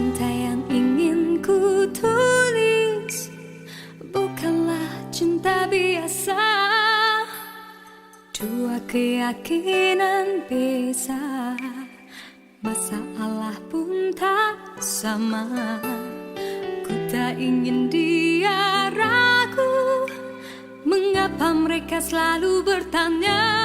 Cinta yang ingin ku tulis bukanlah cinta biasa. Dua keyakinan beza, masalah pun tak sama. Ku tak ingin dia ragu, mengapa mereka selalu bertanya.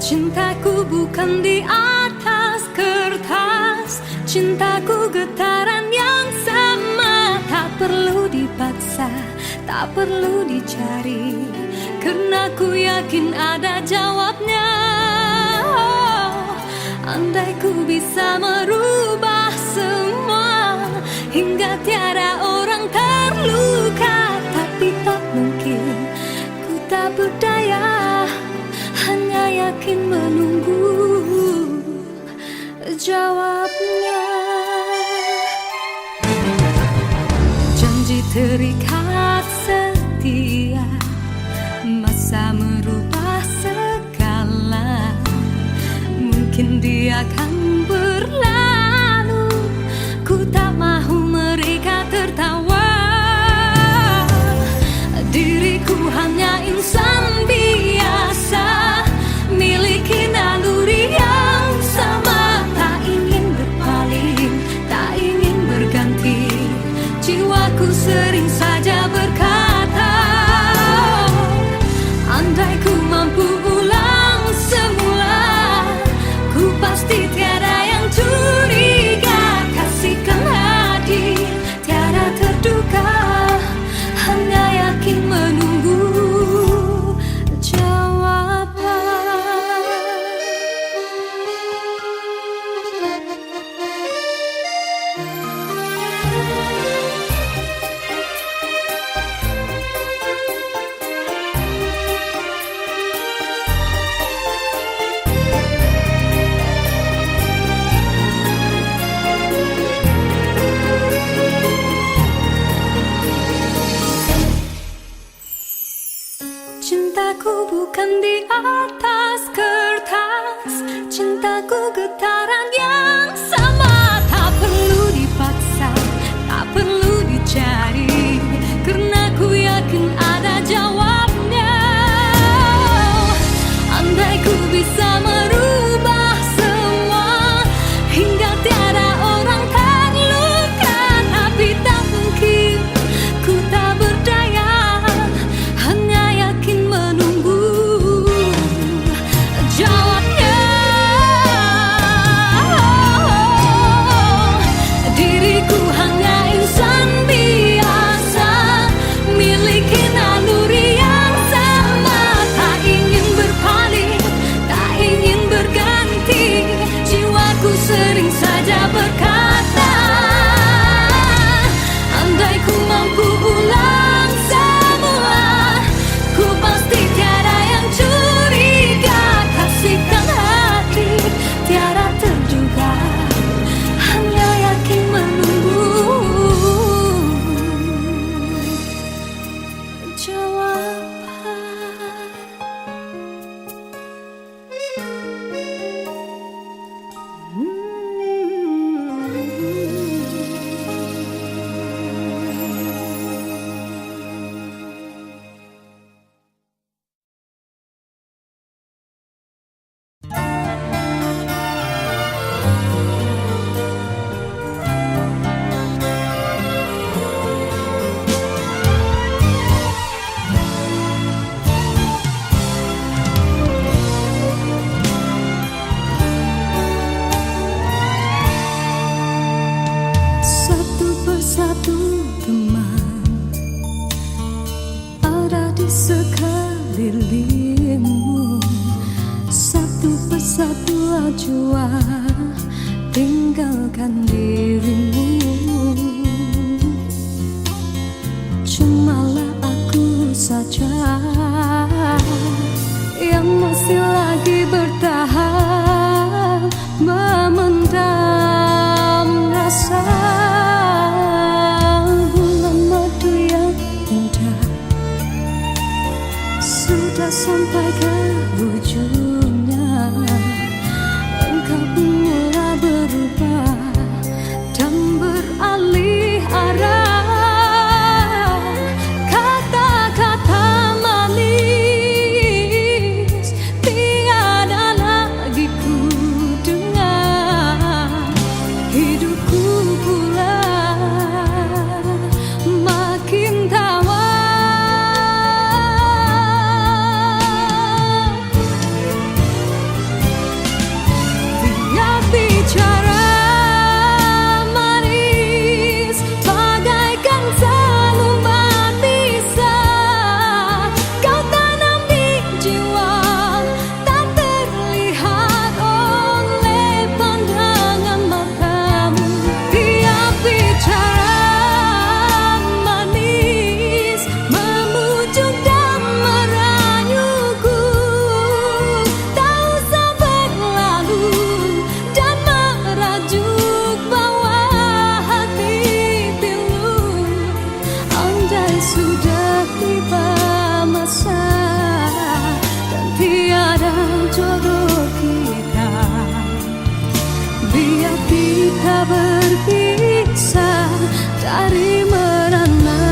Cintaku bukan di atas kertas, cintaku getaran yang sama. Tak perlu dipaksa, tak perlu dicari, karena ku yakin ada jawabnya. Andai ku bisa merubah semua, hingga tiada orang terluka, tapi tak mungkin, ku tak berdaya, hanya yakin menunggu jawabnya. Janji terikat setia, masa merubah segala. Mungkin dia akan berlalu, ku tak mahu mereka tertawa. Diriku hanya insan biasa, miliki naluri yang sama. Tak ingin berpaling, tak ingin berganti, jiwaku sering saja berkata, andai ku mampu ulang semula, ku pasti tiada yang curiga. Kasihkan hadir, tiada terduga, hanya yakin menunggu jawaban. Cintaku bukan di atas kertas, cintaku getaran yang sama. Tak perlu dipaksa, tak perlu dicari, karena ku yakin ada jawabnya. Andai ku bisa merubah semua, hingga tiada orang terluka, tapi tak mungkin, ku tak berdaya, hanya yakin menunggu jawabnya. Diriku hanya insan biasa, miliki naluri yang sama. Tak ingin berpaling, tak ingin berganti, jiwaku sering saja berkata, andai ku mampu ulang semula, ku pasti tiada yang curiga. Kasihkan hati, tiada terduga, hanya yakin menunggu jawaban. Satu persatu teman ada di sekelilingmu, satu persatu acuan tinggalkan dirimu. Cumalah aku saja yang masih lagi bertahan, memendam rasa. Bulan madu yang indah sudah sampai ke ujungnya, engkau pun biar kita berpisah dari merana.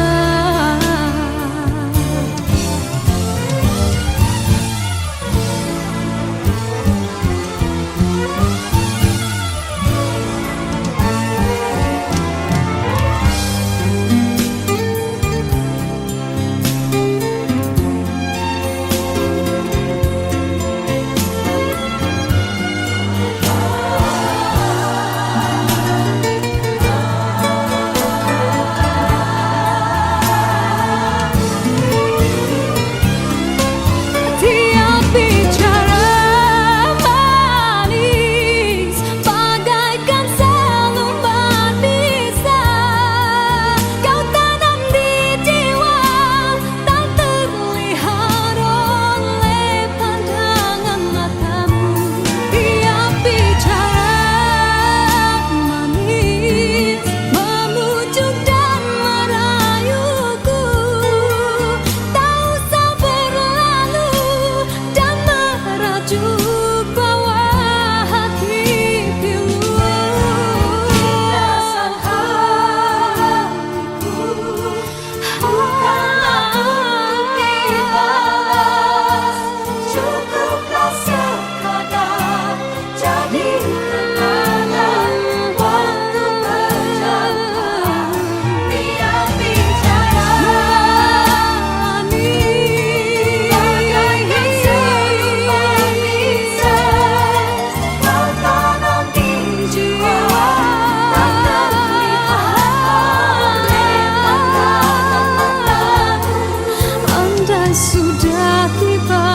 Sudah tiba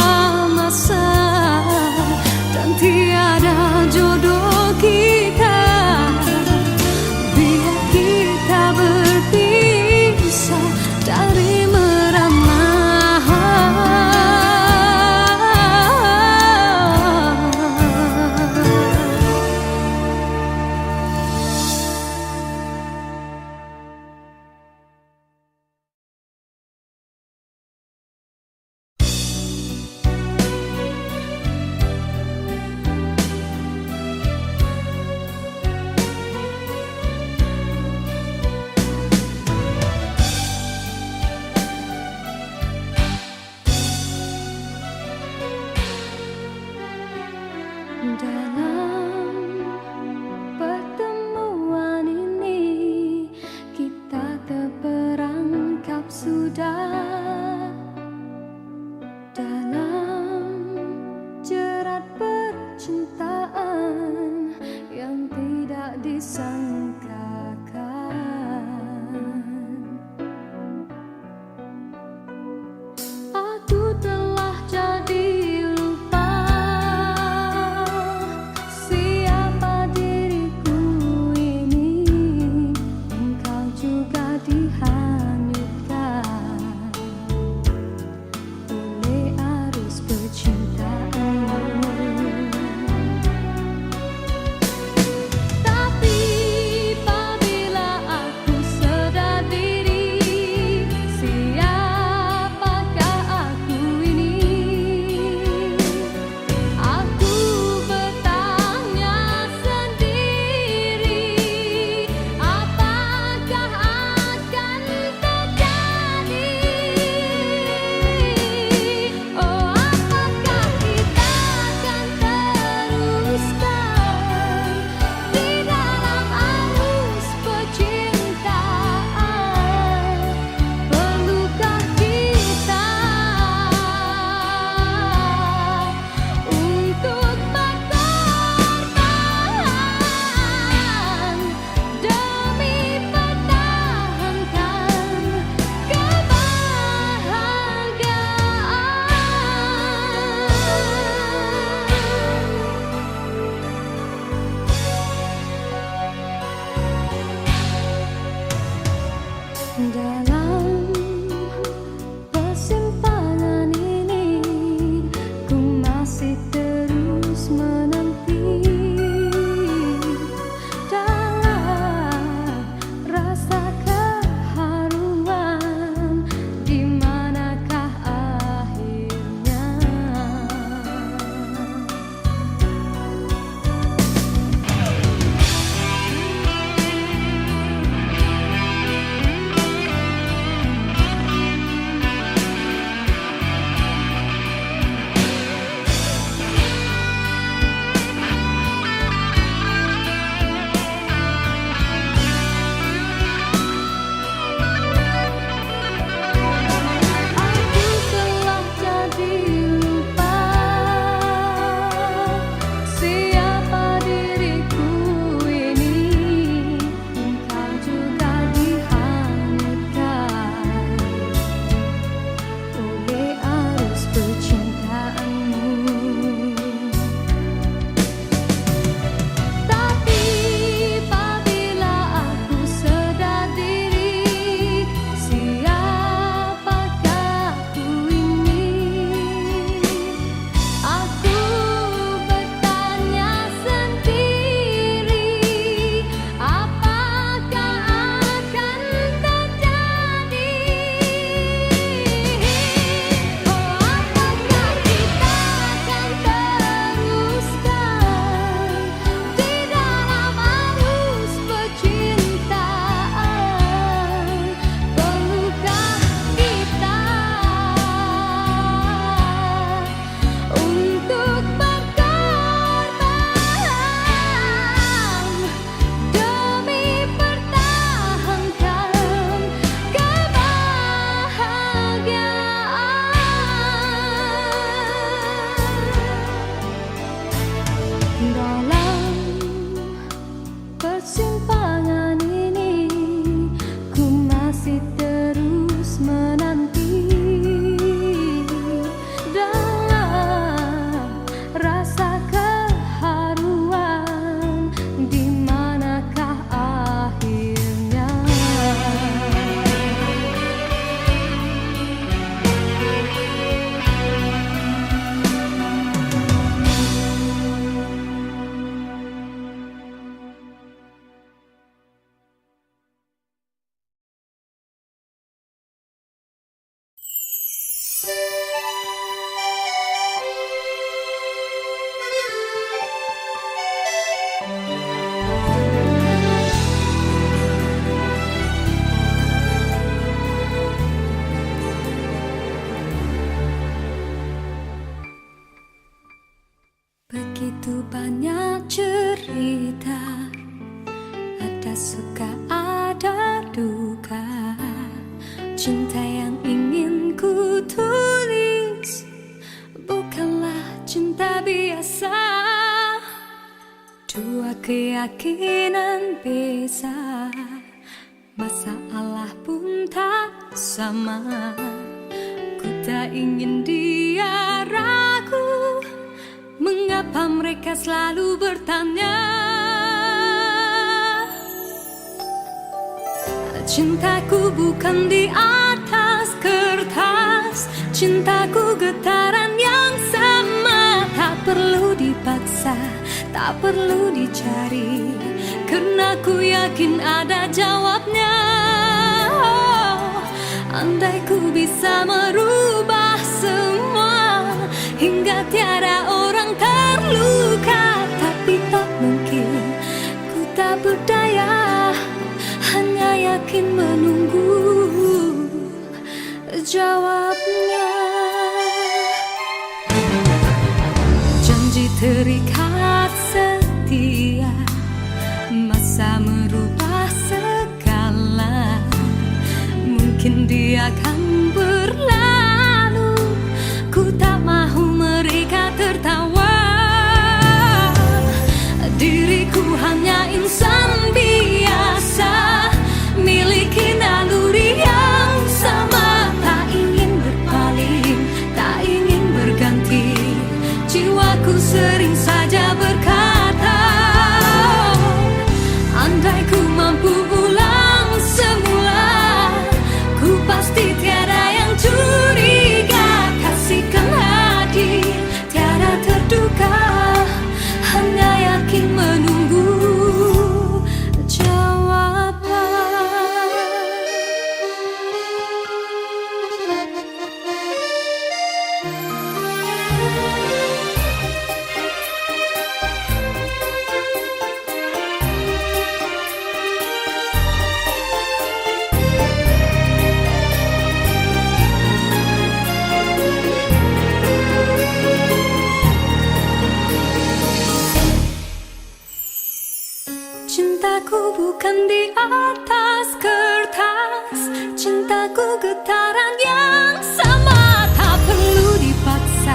masa dan tiada jodoh kita, biar kita berpisah dari merana. Dalam pertemuan ini kita terperangkap sudah dalam jerat percintaan yang tidak disangkakan. Aku telah jadi tapi Begitu banyak cerita, ada suka ada duka. Cinta yang ingin ku tulis bukanlah cinta biasa. Dua keyakinan beza, masalah pun tak sama. Ku tak ingin dia ragu, mengapa mereka selalu bertanya. Cintaku bukan di atas kertas, cintaku getaran yang sama. Tak perlu dipaksa, tak perlu dicari, karena ku yakin ada jawabnya. Oh, andai ku bisa merubah semua hingga tiada orang terluka, tapi tak mungkin, ku tak berdaya, hanya yakin menunggu jawabnya. Janji terikat setia, masa merubah segala. Mungkin dia akan berlalu, ku tak mahu mereka tertawa. Diriku hanya insan biasa, miliki naluri yang sama. Tak ingin berpaling, tak ingin berganti, jiwaku sering saja berkata, andai ku mampu ulang semula, ku pasti tiada yang curiga. Kasihkan hadir, tiada terduga, hanya yakin menunggu jawaban. Cintaku bukan di atas kertas, cintaku getaran yang sama. Tak perlu dipaksa,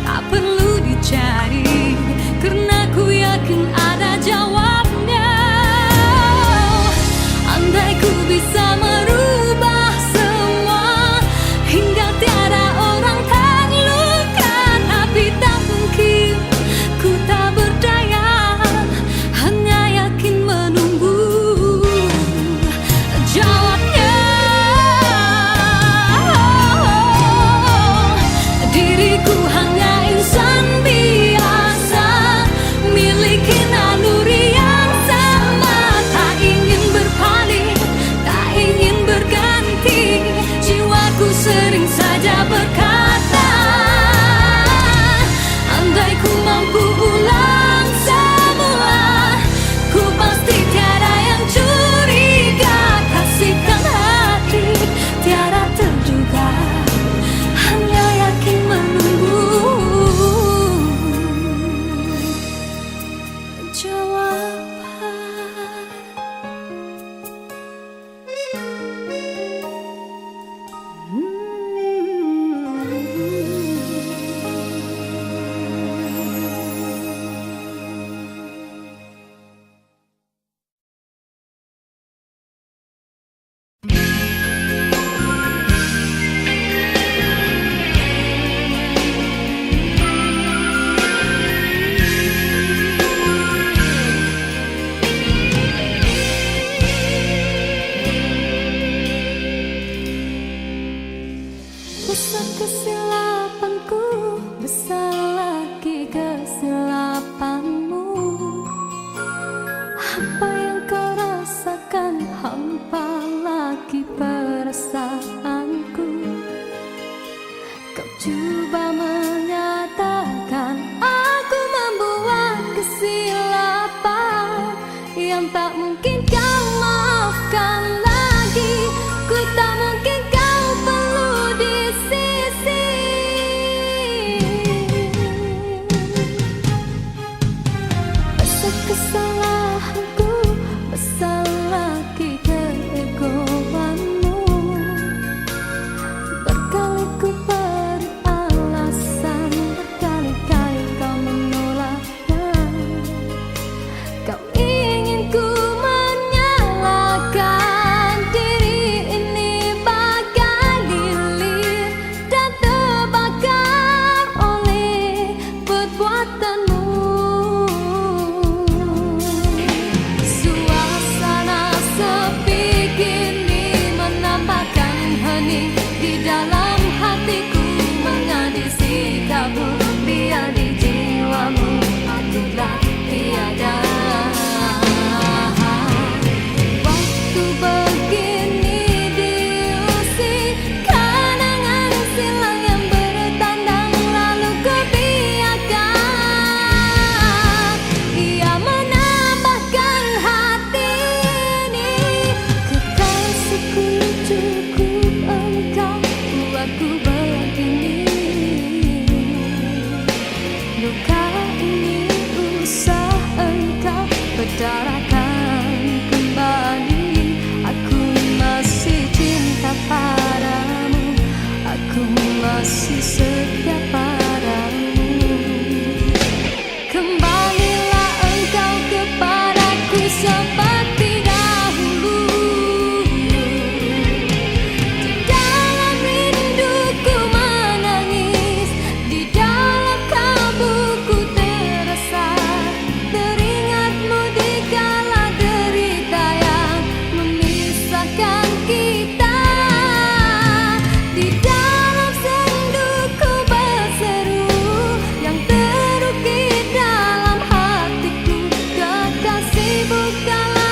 tak perlu dicari, karena ku yakin ada jawabnya. Andai ku bisa merubah semua hingga tiada orang terluka, tapi tak mungkin, ku tak berdaya, hanya yakin menunggu jawabnya. Diriku hanya insan biasa, miliki naluri yang sama. Tak ingin berpaling, tak ingin berganti, jiwaku sering saja berkata, andai ku mampu ulang semula, ku pasti tiada yang curiga. Kasihkan hati, tiada terduga, hanya yakin menunggu jawaban. Besar kesilapanku, besar lagi kesilapanmu. Apa yang kau rasakan, hampa lagi perasaanku. Kau coba menyatakan aku membuat kesilapan, yang tak mungkin kau maafkan lagi. Ku tak mungkin kau perlu di sisi. Besar kesalahanku, besar lagi keegoanmu. Berkali ku beri alasan, berkali-kali kau menolaknya. Kau ingin ku menyalahkan diri ini bagai lilin dan terbakar oleh perbuatanmu. Suasana sepi kini menambahkan hening di dalam hatiku, mengadi sikapmu biar di jiwamu akulah tiada. Waktu begini diusik kenangan silam yang bertandang, lalu ku biarkan ia menambahkan hati ini. Kekasihku cukup engkau buatku begini. Luka ini usah engkau bedarakan kembali. Aku masih cinta padamu, aku masih setia padamu. Kembalilah engkau kepadaku seperti dahulu. Di dalam rinduku menangis, di dalam kalbuku terasa, teringatmu di kala derita yang memisahkan kita. Di dalam senduku berseru yang terukir dalam hatiku, kekasih bukanlah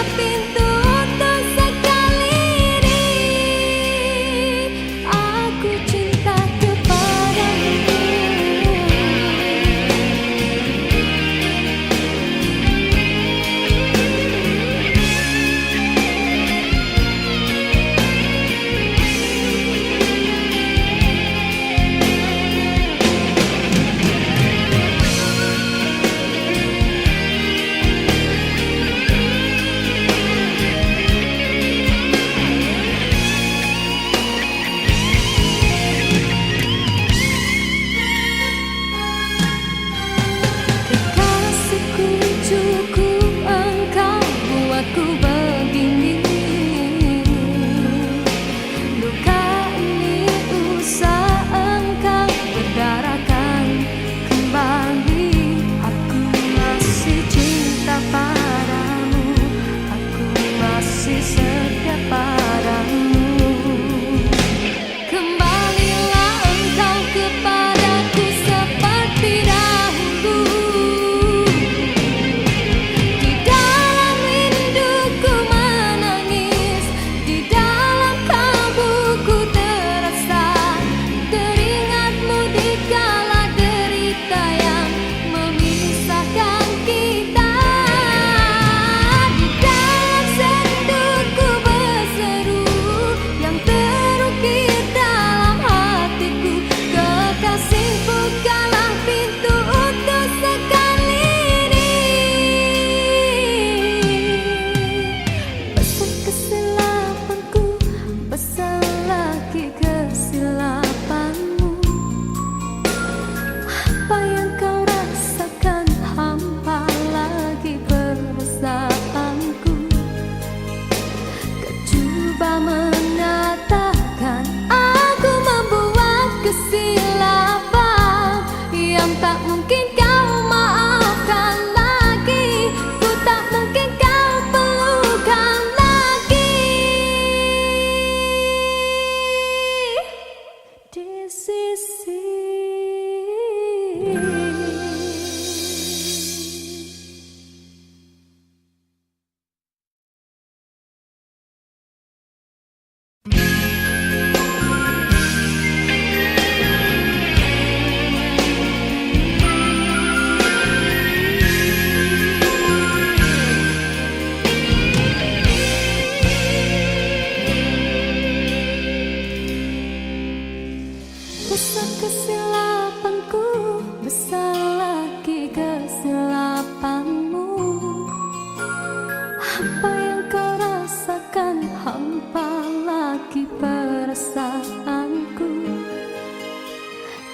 Apa yang kau rasakan, hampa lagi perasaanku.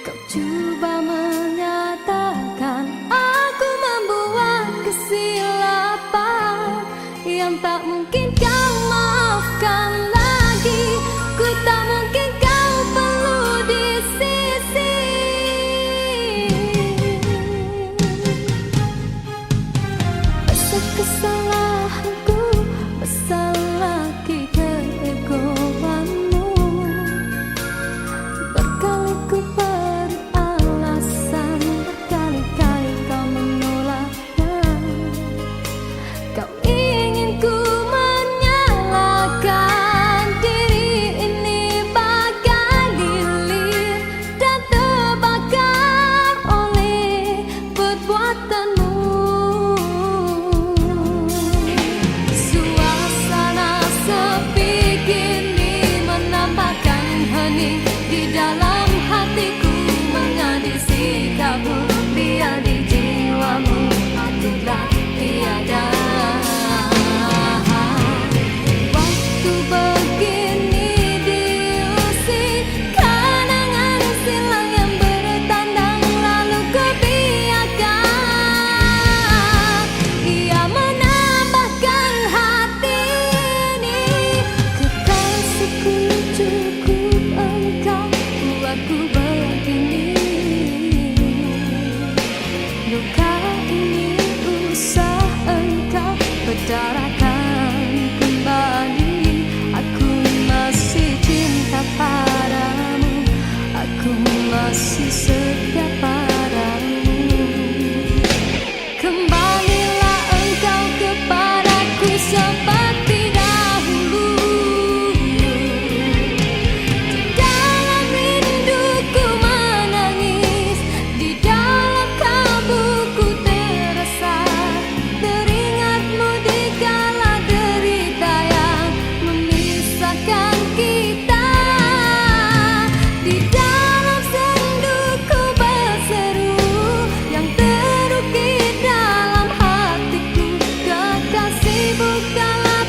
Kau coba menyatakan aku membuat kesilapan yang tak mungkin kau maafkan lagi. Ku tak mungkin kau perlu di sisi. Rasa kesalahanku besar lagi keegoanmu. Berkali ku beri alasan, berkali-kali kau menolaknya. Kau ingin ku menyalahkan diri ini bagai lilin dan terbakar oleh perbuatanmu. Suasana sepi kini menambahkan hening di dalam hatiku, mengadil sikapmu biar di jiwamu akulah tiada. Waktu begini diusik kenangan silam yang bertandang, lalu kebiarkan ia menambahkan hati ini. Kekasihku cukup engkau buatku begini. Luka ini usah engkau bedarakan kembali. Aku masih cinta padamu, aku masih setia padamu. Kembalilah engkau kepadaku seperti dahulu. Di dalam rinduku menangis, di dalam kalbuku terasa, teringatmu di kala derita yang memisahkan kita. Di dalam senduku berseru yang terukir dalam hatiku, kekasih bukanlah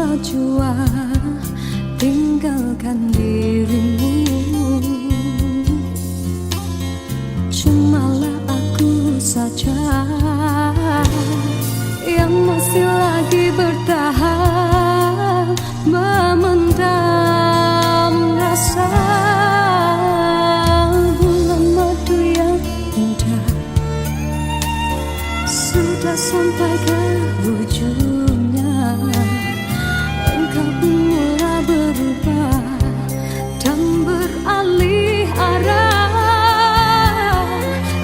jua-jua tinggalkan dirimu. Cumalah aku saja yang masih lagi bertahan memendam rasa. Bulan madu yang indah sudah sampai ke ujungnya. Engkau pun mulai berubah dan beralih arah.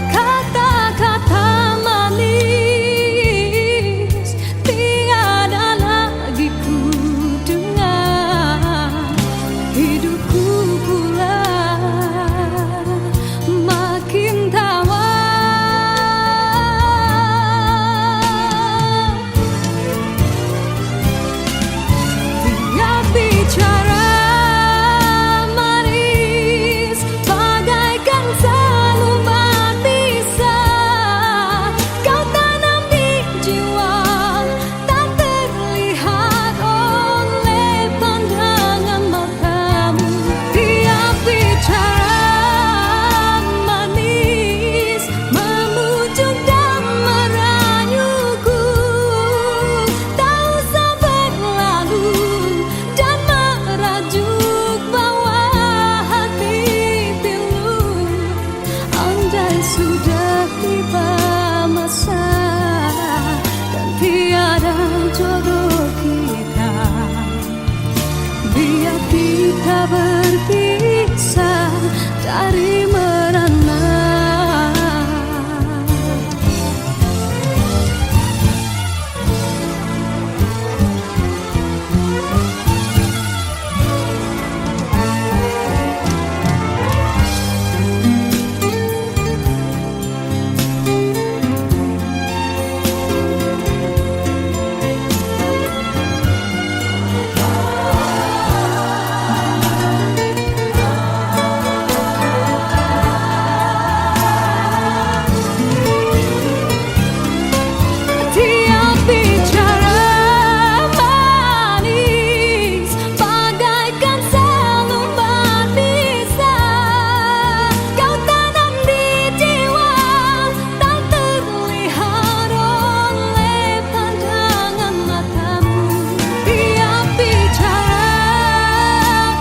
Kata-kata manis tiada lagi ku dengar. Hidupku pula makin tawar. Bicara manis bagaikan seluman bisa kau tanam di jiwa, tak terlihat oleh pandangan matamu. Tiap bicara manis memujuk dan merayuku, tak usah berlalu dan merajuk bawah hati pilu. Andai sudah tiba masa dan tiada jodoh kita, biar kita berpisah dari merana. Tiap bicara manis bagaikan seluman bisa kau tanam di jiwa, tak terlihat oleh pandangan matamu. Tiap bicara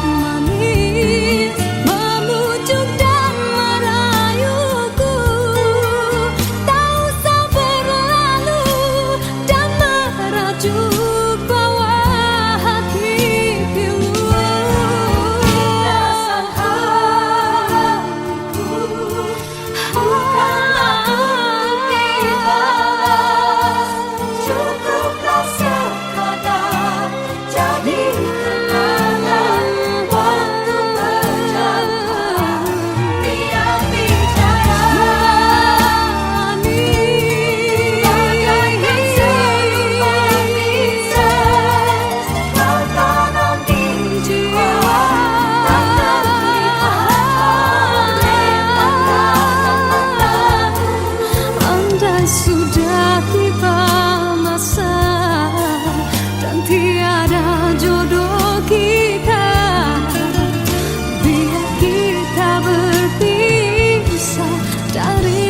manis memujuk dan merayuku, tak usah berlalu dan merajuk bawah hati pilu. Rasa hatiku bukanlah untuk dibalas, cukuplah sekadar jadi kenangan waktu berjauhan. Tiap bicara manis bagaikan seluman bisa kau tanam di jiwa, tak terlihat oleh pandangan matamu. Andai sudah tiba masa dan tiada jodoh kita, biar kita berpisah dari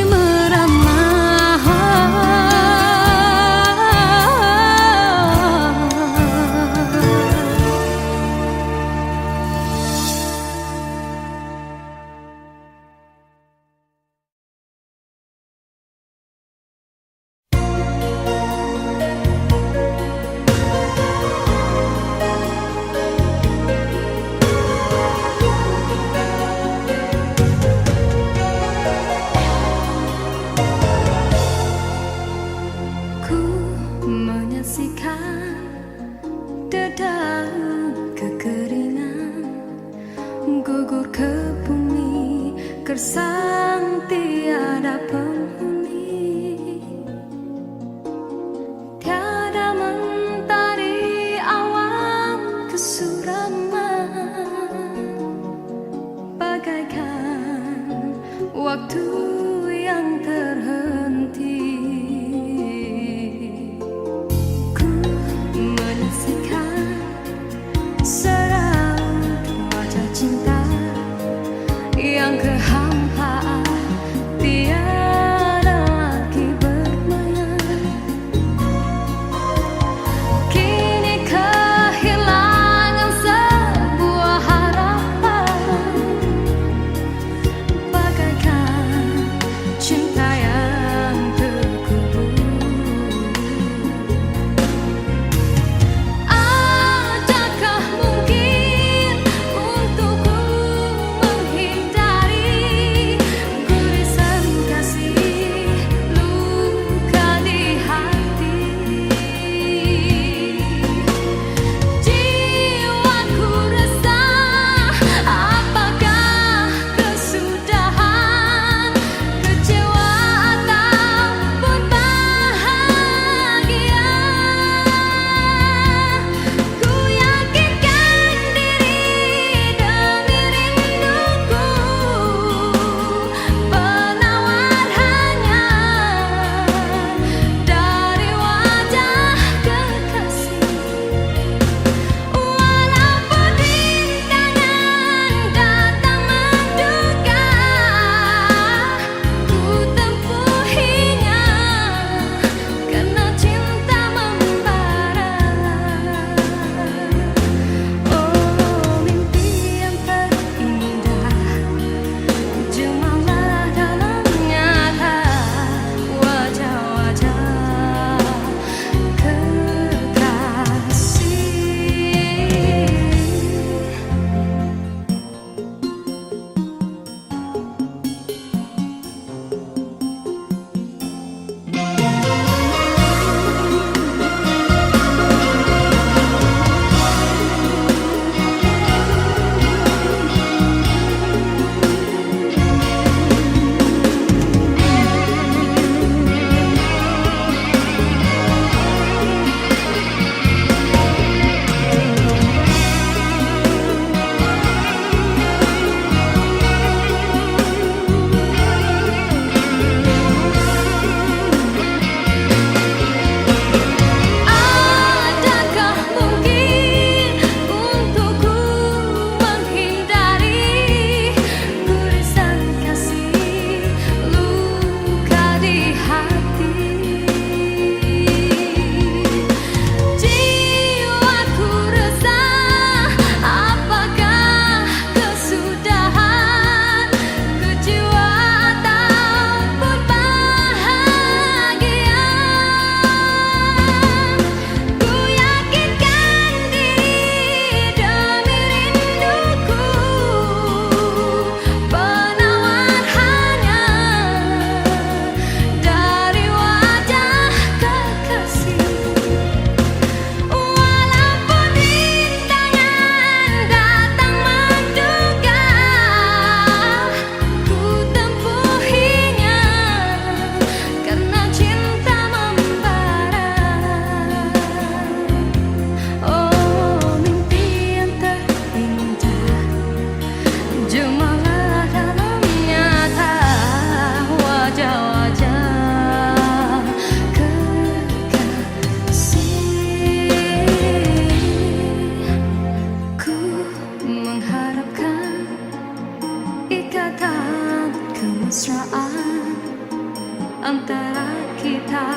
kita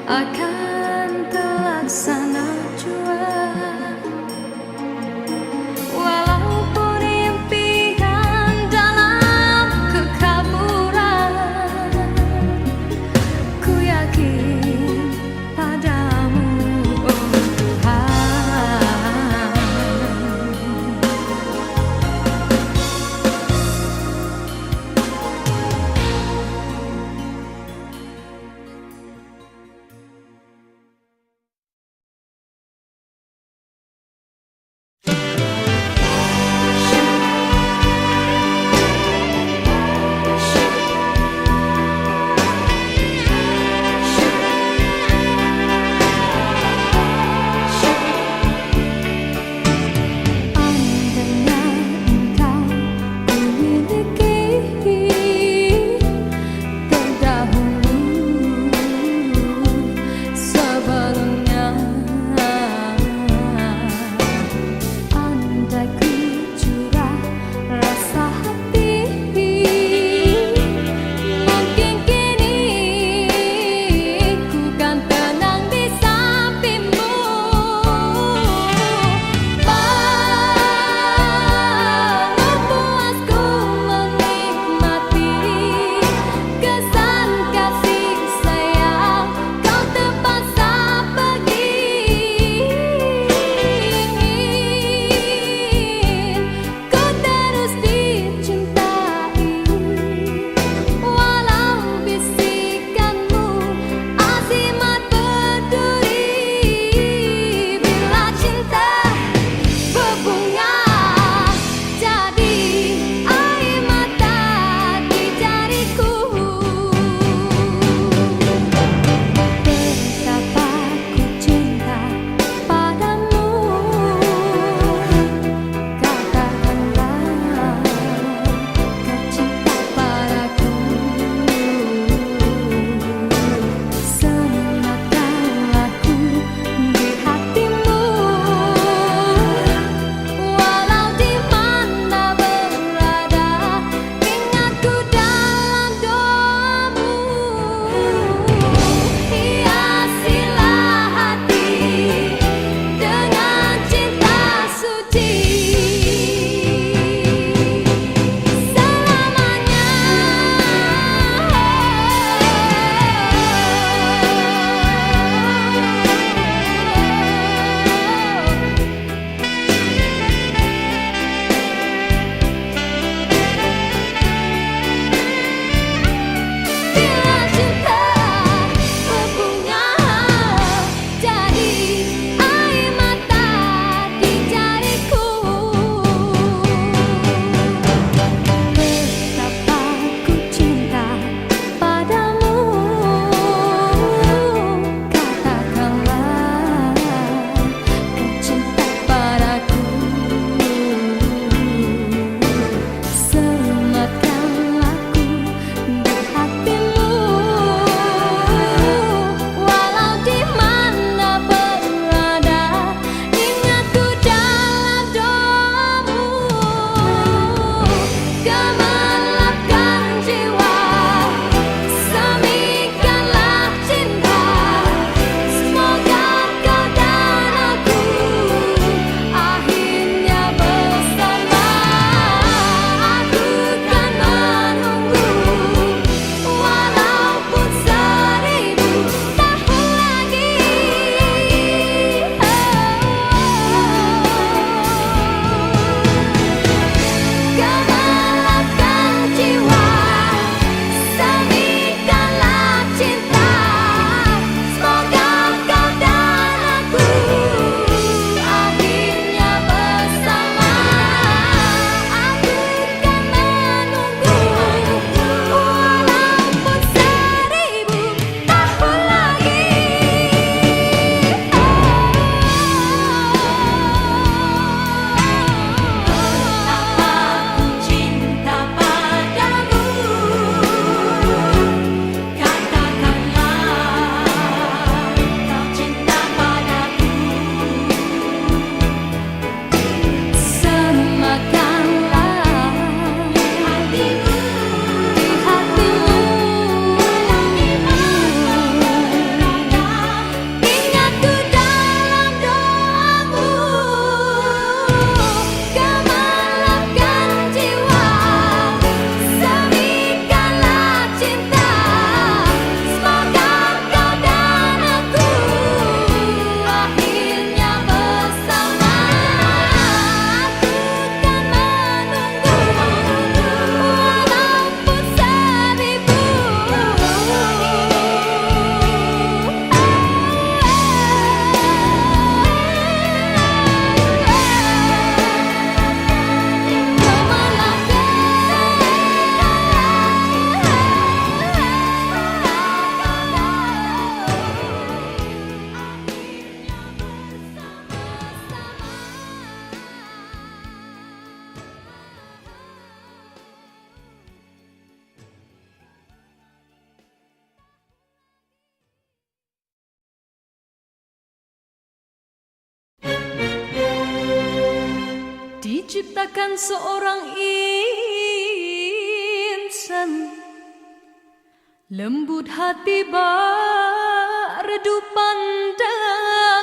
akan terlaksana jua. Walaupun impian dalam kekaburan, ku yakin padamu, oh Tuhan. menciptakan seorang insan lembut hati berdu pandangan.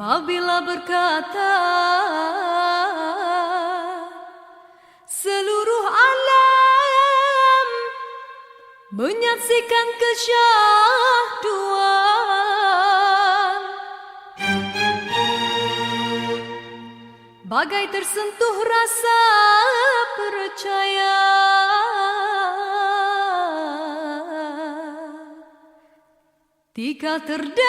Apabila berkata seluruh alam menyaksikan kesyahduan, bagai tersentuh rasa percaya. Tika terdengarkan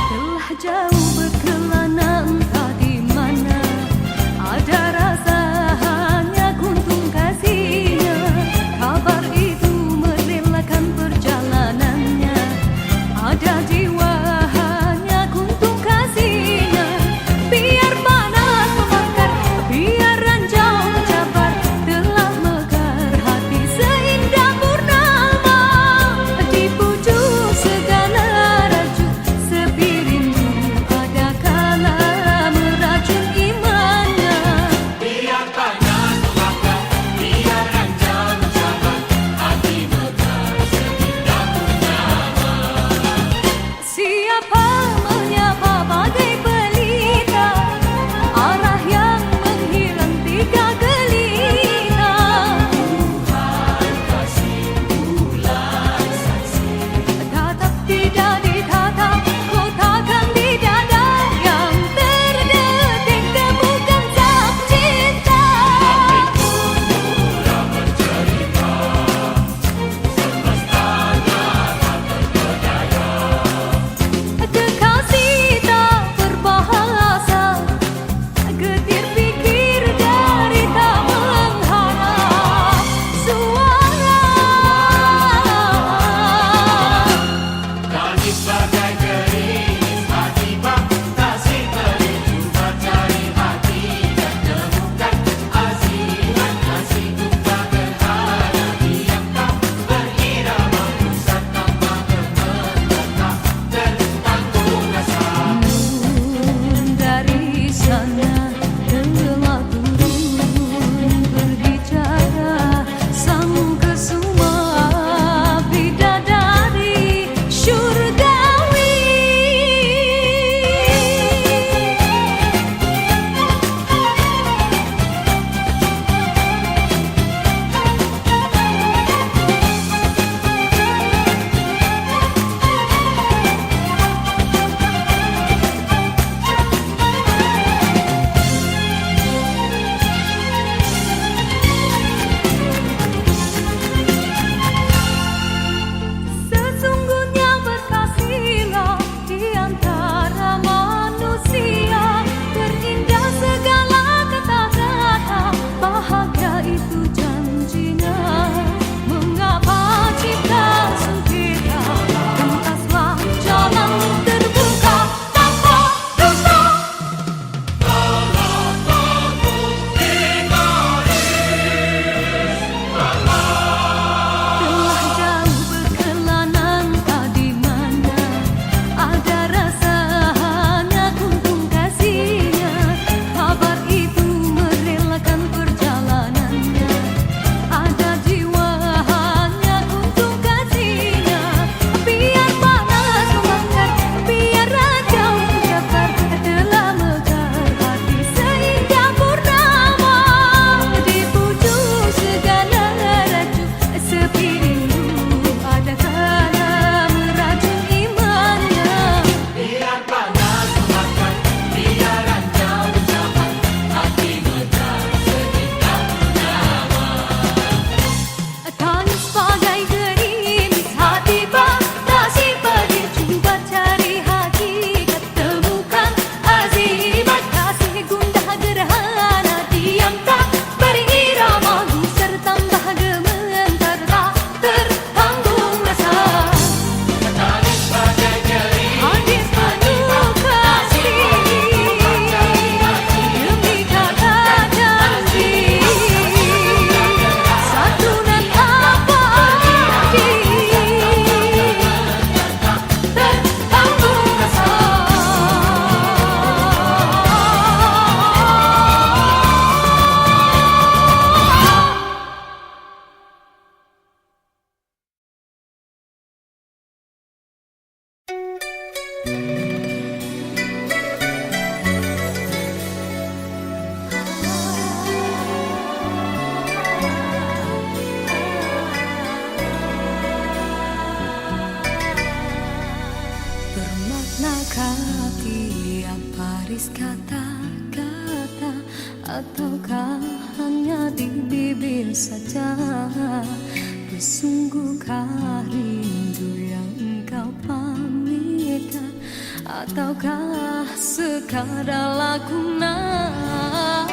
telah jauh berkelana entah di mana, ada rasa hanya kuntung kasihnya. Kabar itu merelakan perjalanannya, ada jiwa hanya kuntung kasihnya. Biar panas membakar, biar ranjau mencabar, telah mekar hati seindah purnama. Di pucuk segala raju sepi rindu, ada kala meracun imannya. Biar panas membakar, biar ranjau mencabar, hati mekar seindah purnama. Siapa menyapa bagai pelita, arah yang menghilang tiga gelina. Tuhan kasih bulan saksi, Tatap tidak ditatap, kotakan di dada yang terdetik temukan zat cinta. murah bercerita, semestanya tak terpedaya. Bermaknakah tiap baris kata-kata, ataukah hanya di bibir saja? Bersungguhkah rindu yang engkau pamitkan, ataukah sekadar lakonan?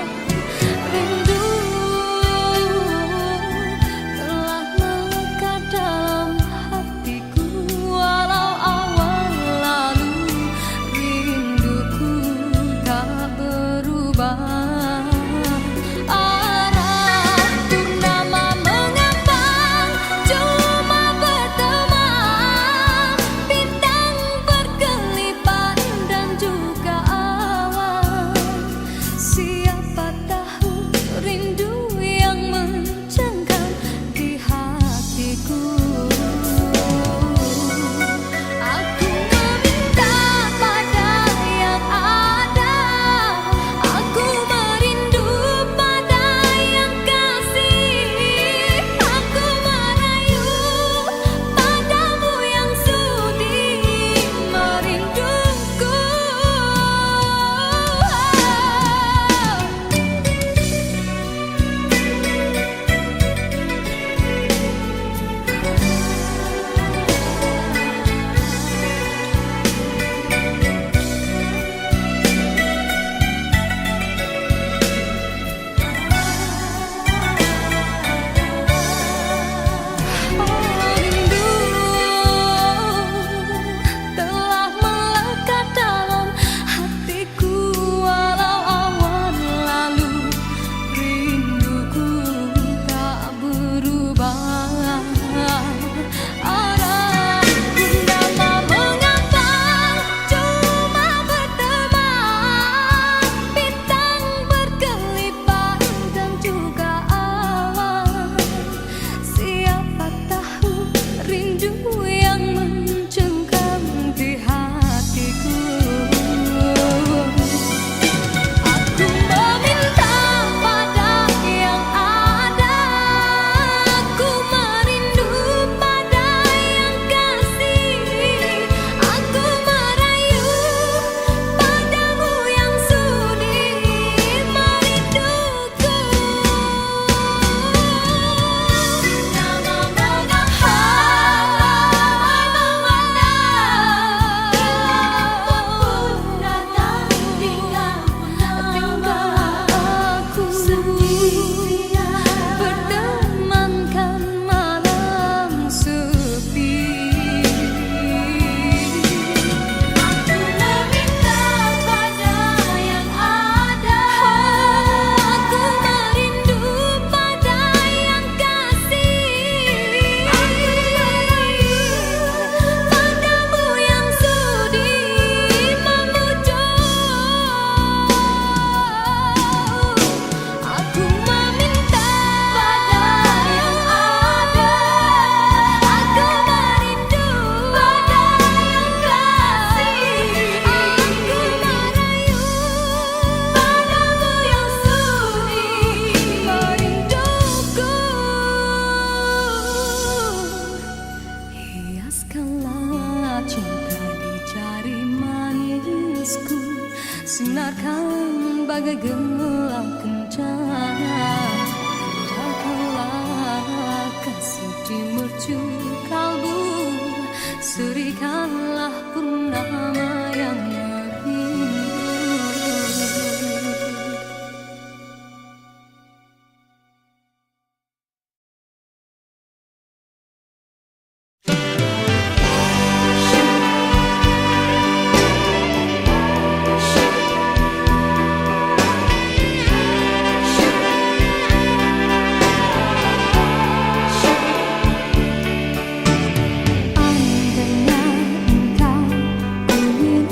Rindu telah melekat dalam hatiku, walau awal lalu rinduku tak berubah. Arah purnama mengambang, cuma berteman, bintang berkelipat dan juga awan. Siapa tahu rindu yang mencengkam di hatiku. Aku meminta pada yang ada, aku merindu pada yang kasih. Aku merayu padamu yang sudi merinduku. Rindu telah melekat dalam hatiku, walau awal lalu rinduku tak berubah. Arah purnama mengambang, cuma berteman, bintang berkelipat dan juga awan. Siapa tahu rindu yang mencengkam di hatiku. Aku meminta pada yang ada, aku merindu pada yang kasih. Aku merayu padamu yang sudi merinduku. Nama aku bertemankan malam sepi. Aku meminta pada yang ada, aku merindu pada yang kasih. Aku merayu padamu yang sudi memujuk. Aku meminta pada yang ada, aku merindu pada yang kasih. Aku merayu padamu yang sudi merinduku. Hiaskanlah cinta di jari manisku, sinarkan bagai gelang kencana. Jagalah kasih di mercu kalbu, serikanlah purnama yang merindu. Andainya engkau ingin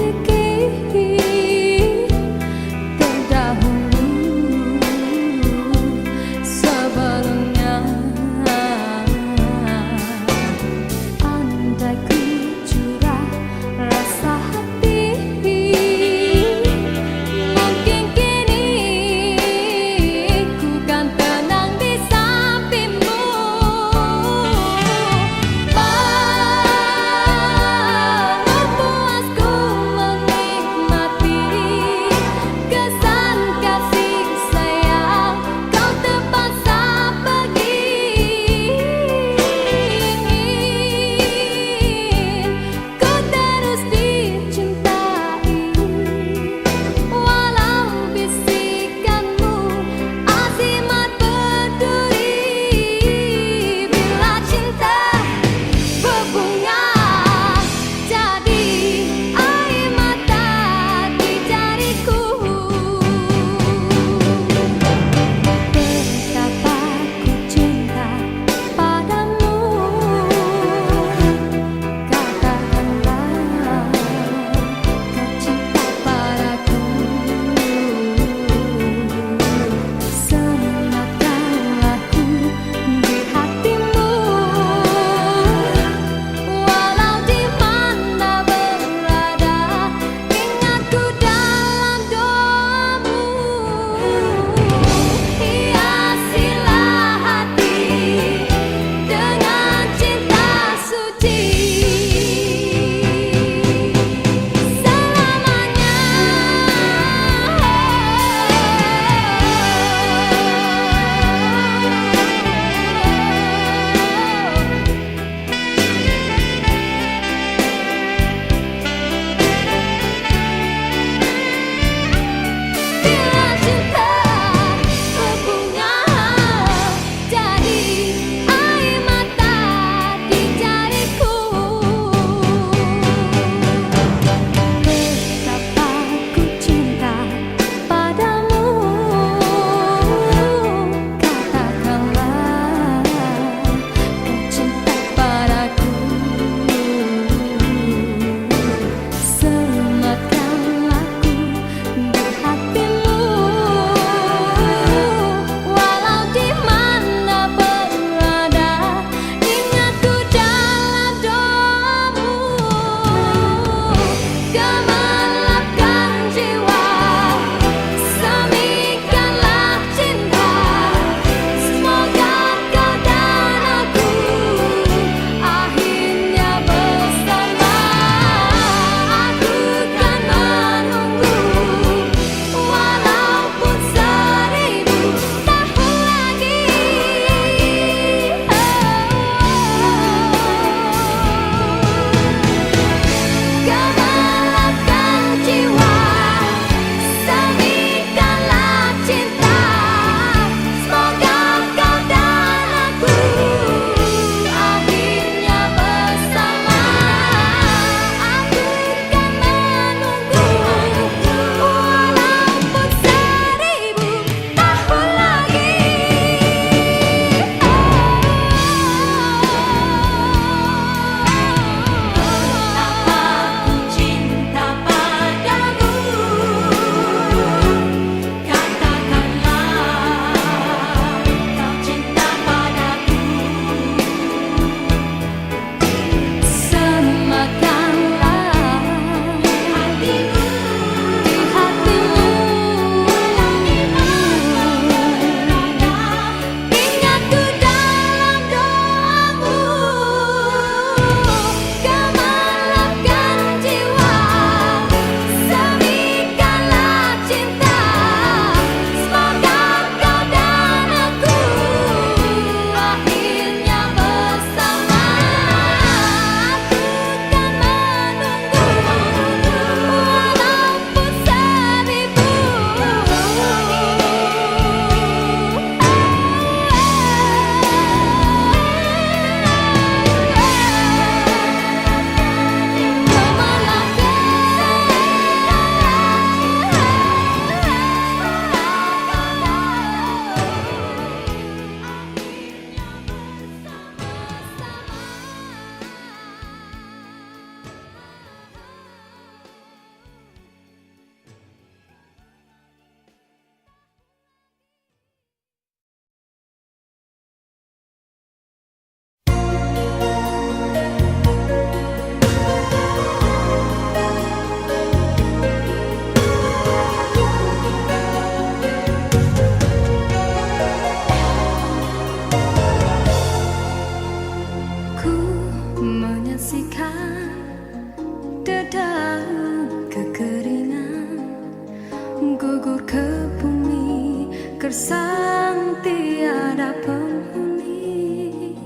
gersang tiada penghuni,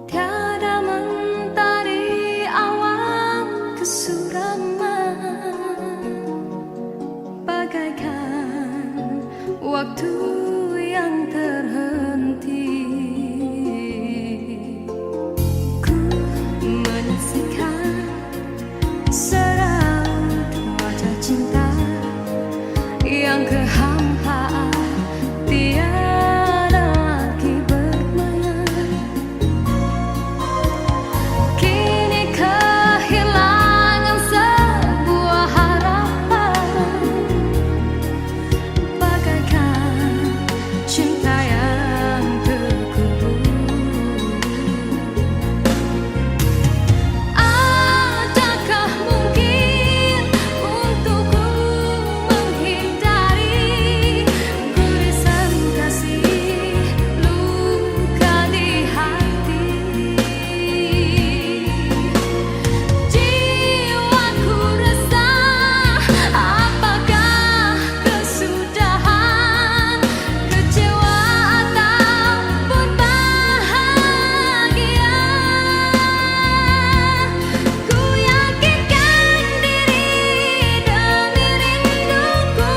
tiada mentari awan kesuraman, bagaikan waktu yang terhenti. Ku menyaksikan seraut wajah cinta yang kehampaan, tiada lagi bermain. Kini kehilangan sebuah harapan, bagaikan cinta yang terkubur. Adakah mungkin untukku menghindari gurisan kasih luka di hati? Jiwaku resah, apakah kesudahan, kecewa ataupun bahagia? Ku yakinkan diri demi rinduku,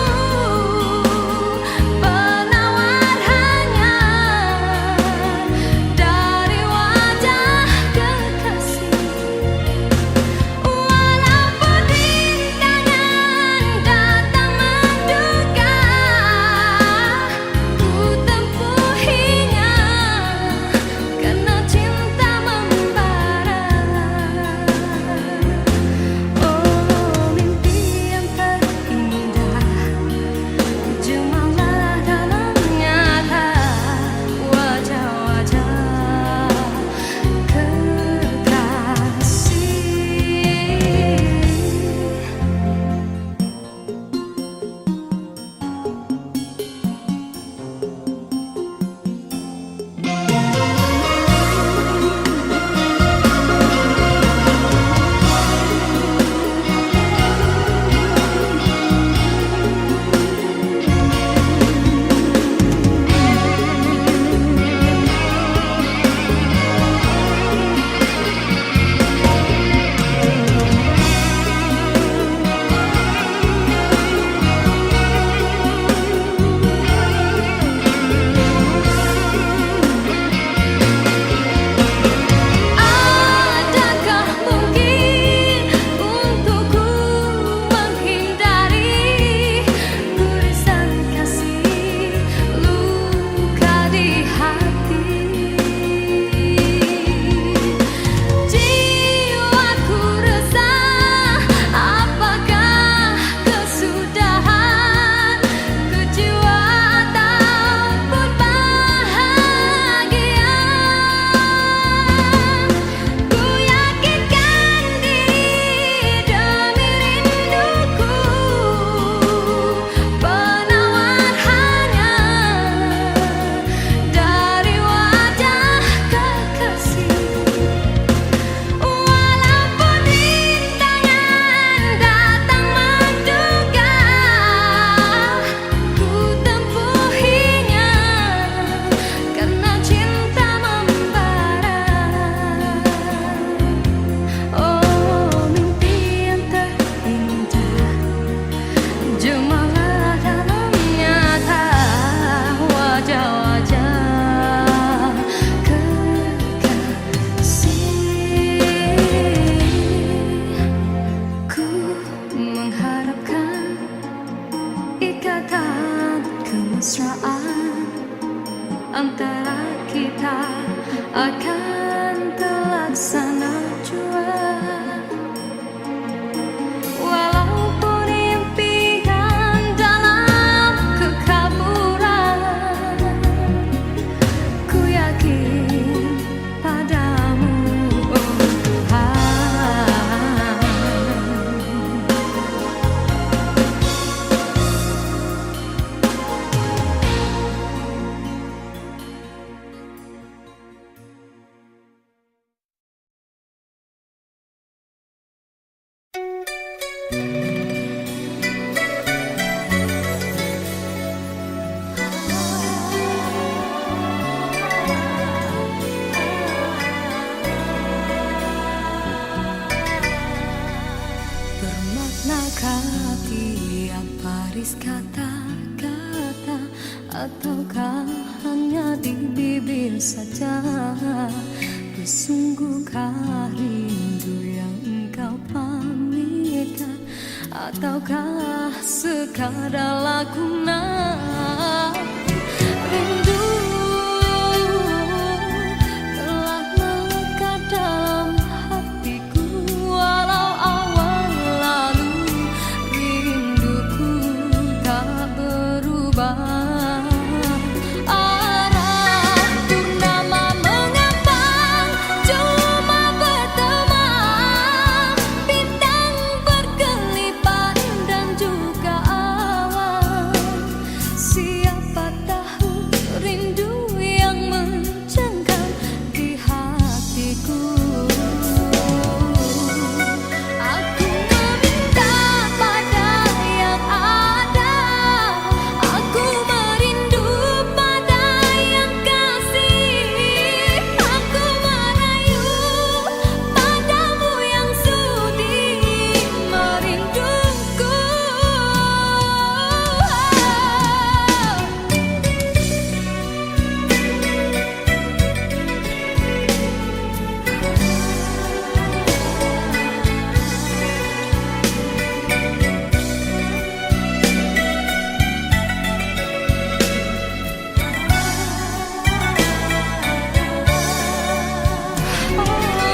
penawar hanya dari wajah kekasih. Walaupun rintangan datang menduga, ku tempuhinya karena cinta membara. Oh, mimpi yang terindah, jumalah dalam nyata wajah-wajah kekasih. Adakah mungkin untukku menghindari gurisan kasih luka di hati? Jiwaku resah, apakah kesudahan, kecewa ataupun bahagia? Ku yakinkan diri demi rinduku, penawar hanya dari wajah kekasih. Walaupun rintangan datang menduga, ku tempuhinya karena cinta membara. Oh, mimpi yang terindah, jumalah dalam nyata wajah-wajah kekasih. Ku mengharapkan ikatan kemesraan antara kita akan terlaksana jua. Walaupun impian dalam kekaburan, ku yakin padamu, oh Tuhan. Maknakah tiap baris kata-kata, ataukah hanya di bibir saja? Sesungguhkah rindu yang engkau pamitkan, ataukah sekadar lakonan? Rindu telah melekat dalam hatiku, walau awal lalu rinduku tak berubah. Arah purnama mengambang, cuma berteman, bintang berkelipat dan juga awan. Siapa tahu rindu yang mencengkam di hatiku. Aku meminta pada yang ada, aku merindu pada yang kasih, aku merayu padamu yang sudi merinduku.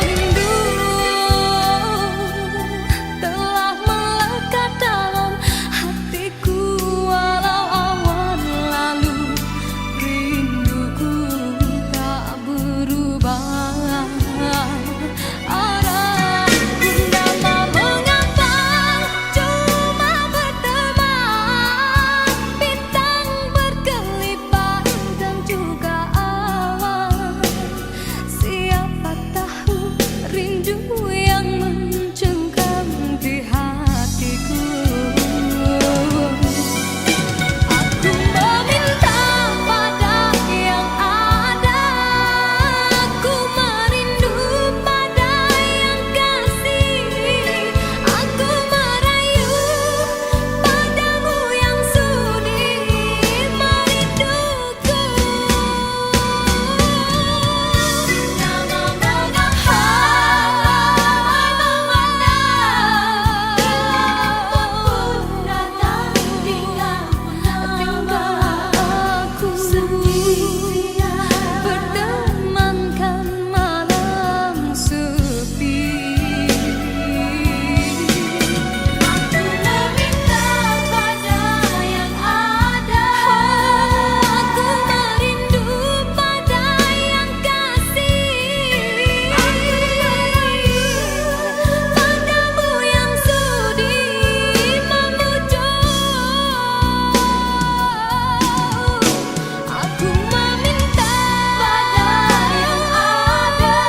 Rindu telah melekat dalam hatiku, walau awan lalu rinduku tak berubah. Arah purnama mengambang, cuma berteman, bintang berkelipat dan juga awan. Siapa tahu rindu yang mencengkam di hatiku. Aku meminta pada yang ada, aku merindu pada yang kasih, aku merayu padamu yang sudi merinduku. Nama aku bertemankan malam sepi. Aku meminta pada yang ada, aku merindu pada yang kasih, aku merayu padamu yang sudi memujuk. Aku meminta pada yang ada,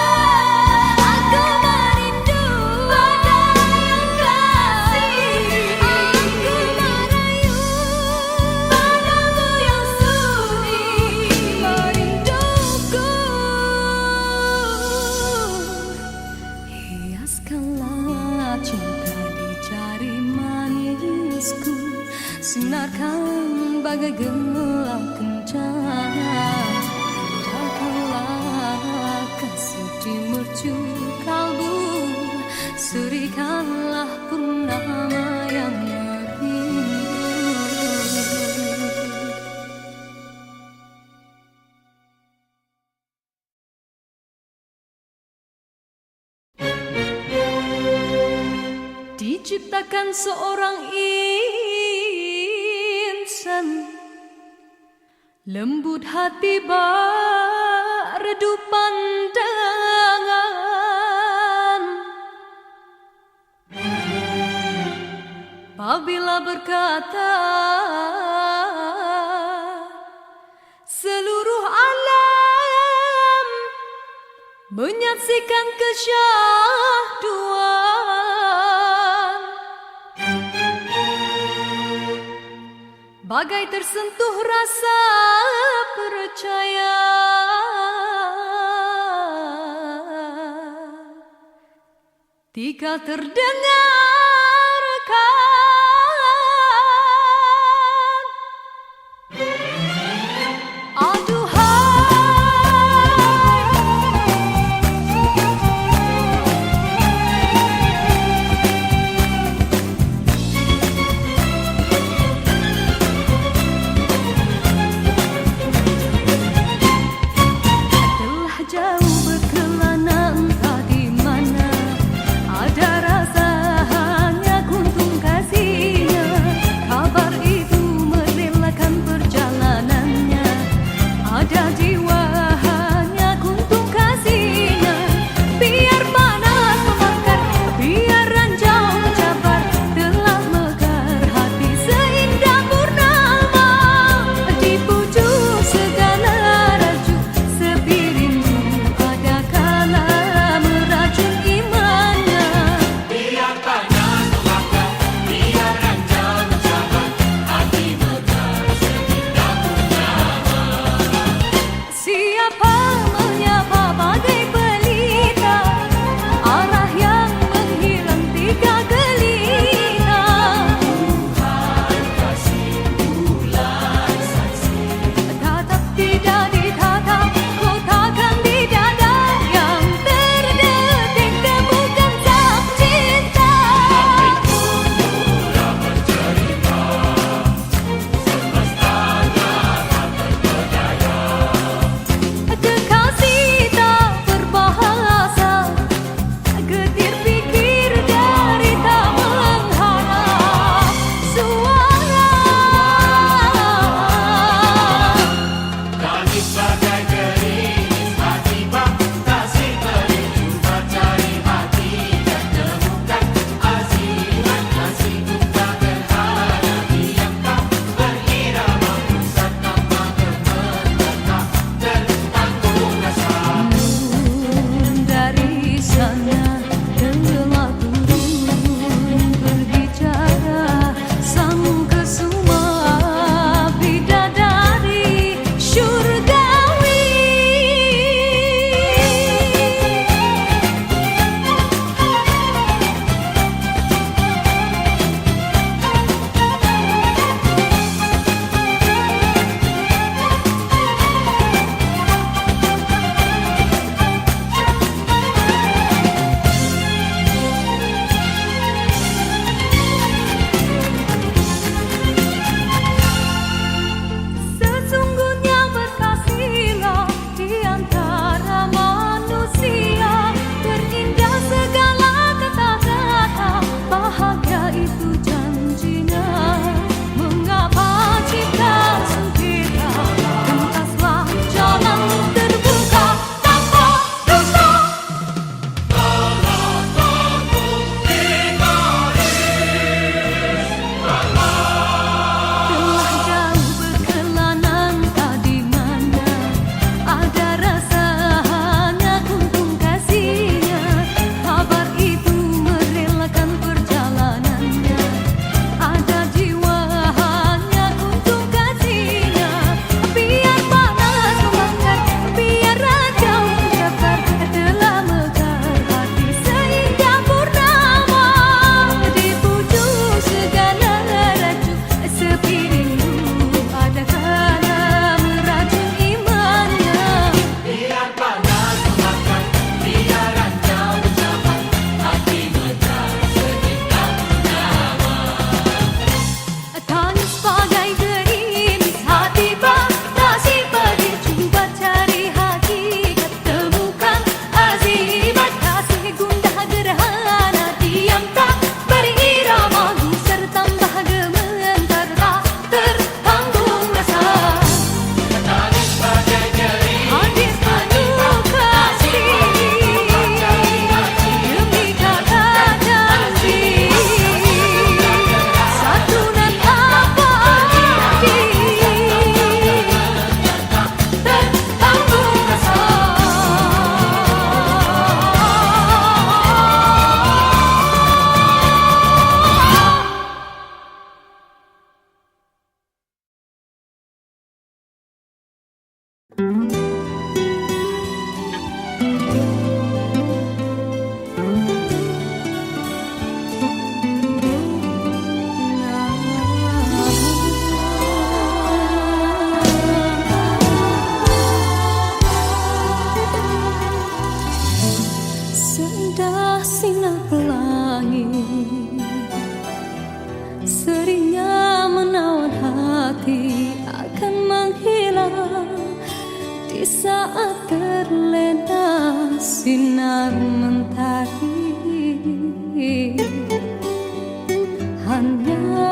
aku merindu pada yang kasih, aku merayu padamu yang sudi merinduku. Hiaskanlah cinta di jari manisku, sinarkan bagai gelap kencana. Indahkanlah kasih di mercu kalbu, serikanlah purnama yang merindu. Diciptakan seorang insan, lembut hati berdu pandangan. Apabila berkata seluruh alam menyaksikan kesyahduan, bagai tersentuh rasa percaya. Ketika terdengar Telah jauh berkelana entah di mana, ada rasa hanya kuntung kasih. saat terlena sinar mentari. Hanyalah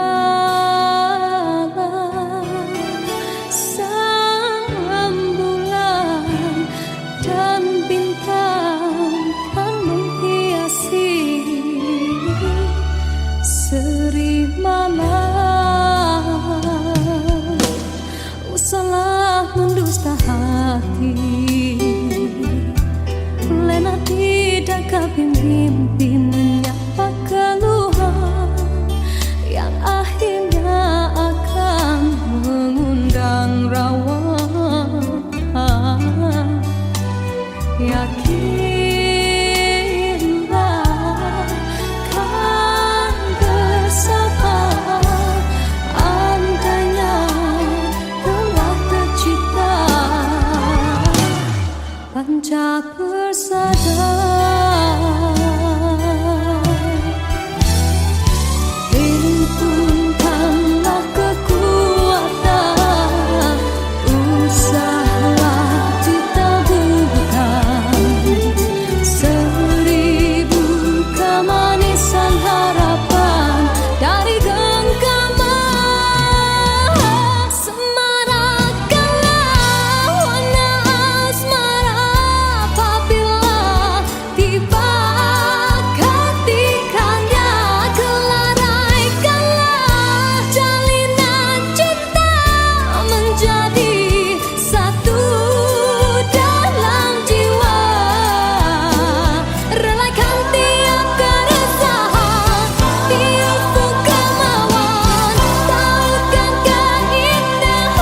sang bulan dan bintang yang menghiasi seri malam. Usahlah mendusta hati, lena tidak mimpi menyapa keluhan yang akhirnya akan mengundang rawa. Yakinlah kan bersama, andainya telah tercipta panca persada. Himpunkanlah kekuatan, usahalah ditaburkan seribu kemanisan harapan dari genggaman. Semarakkanlah warna asmara apabila tiba ketikanya. Kelaraikanlah jalinan cinta menjadi satu dalam jiwa. Relakan tiap keresahan di ufuk kemauan, tautkan keindahan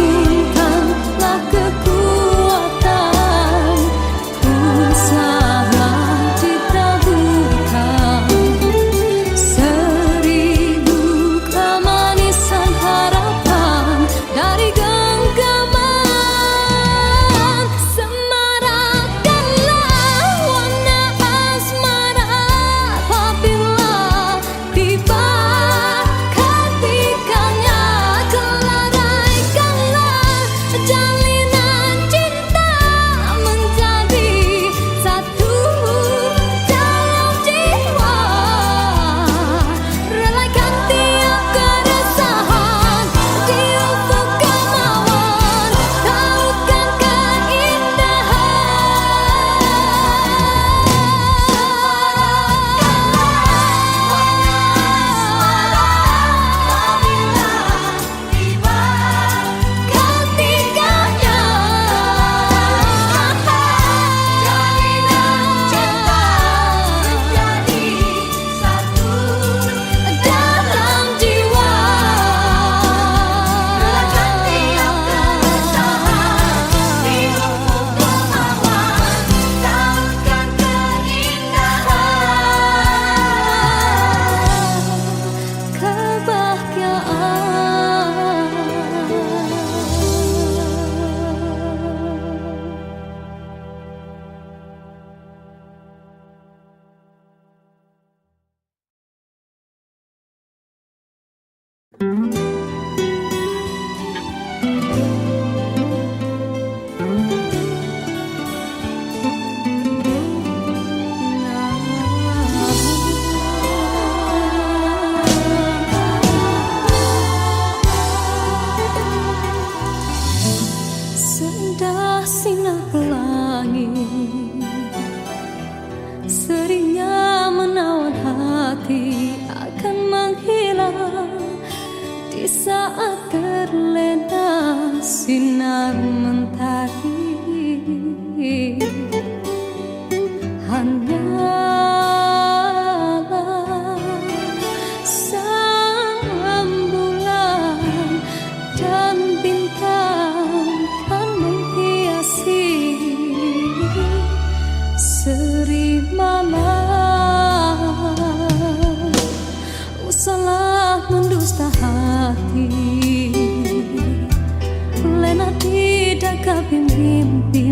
himpunkanlah kekuatan, usahalah ditaburkan seribu kemanisan harapan dari genggaman. Semarakkanlah warna asmara apabila tiba ketikanya. Kelaraikanlah jalinan cinta menjadi satu dalam jiwa. Relakan tiap keresahan di ufuk kemauan, tautkan seindah sinar pelangi, seringnya menawan hati akan menghilang di di saat terlena sinar mentari. Hanyalah sang rembulan dan bintang kan menghiasi seri malam. Usahlah mendusta hati, lena tidak kami mimpi.